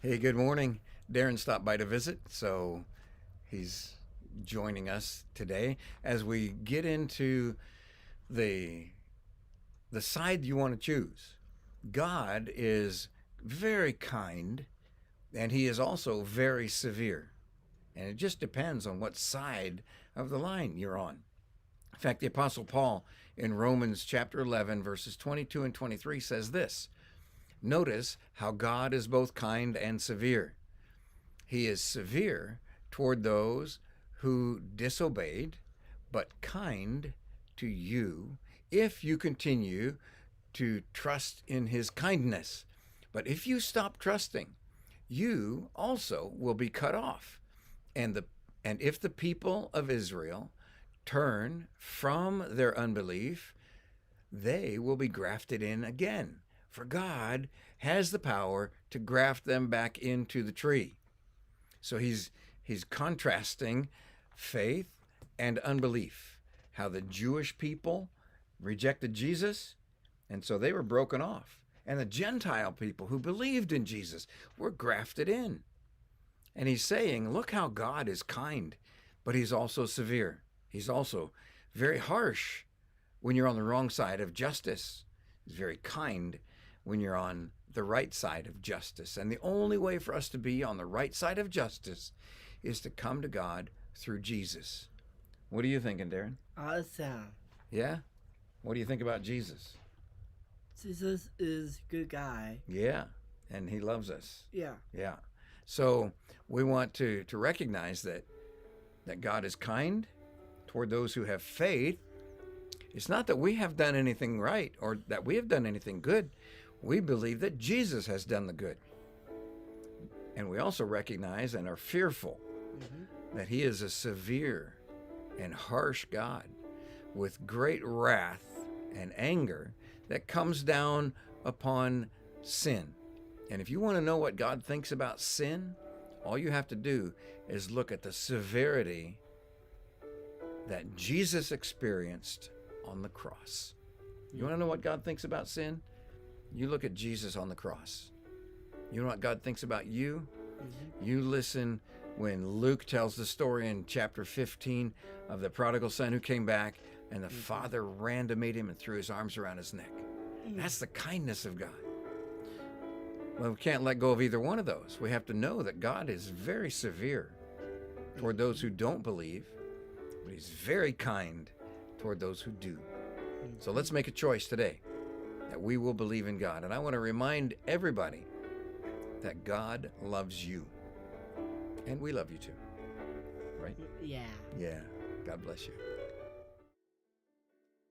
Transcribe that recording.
Hey, good morning. Darren stopped by to visit, so he's joining us today as we get into the the side you want to choose. God is very kind and he is also very severe. And it just depends on what side of the line you're on. In fact, the apostle Paul in Romans chapter 11 verses 22 and 23 says this. Notice how God is both kind and severe. He is severe toward those who disobeyed, but kind to you if you continue to trust in his kindness. But if you stop trusting, you also will be cut off. And if the people of Israel turn from their unbelief, they will be grafted in again. For God has the power to graft them back into the tree. So he's contrasting faith and unbelief. How the Jewish people rejected Jesus, and so they were broken off. And the Gentile people who believed in Jesus were grafted in. And he's saying, look how God is kind, but he's also severe. He's also very harsh when you're on the wrong side of justice. He's very kind when you're on the right side of justice. And the only way for us to be on the right side of justice is to come to God through Jesus. What are you thinking, Darren? Awesome. Yeah? What do you think about Jesus? Jesus is good guy. Yeah, and he loves us. Yeah. Yeah. So we want to recognize that God is kind toward those who have faith. It's not that we have done anything right or that we have done anything good. We believe that Jesus has done the good. And we also recognize and are fearful that he is a severe and harsh God with great wrath and anger that comes down upon sin. And if you want to know what God thinks about sin, all you have to do is look at the severity that Jesus experienced on the cross. You want to know what God thinks about sin? You look at Jesus on the cross. You know what God thinks about you? You listen when Luke tells the story in chapter 15 of the prodigal son who came back and the father ran to meet him and threw his arms around his neck. That's the kindness of God. Well, we can't let go of either one of those. We have to know that God is very severe toward those who don't believe, but he's very kind toward those who do. So let's make a choice today that we will believe in God. And I want to remind everybody that God loves you. And we love you too. Right? Yeah. Yeah. God bless you.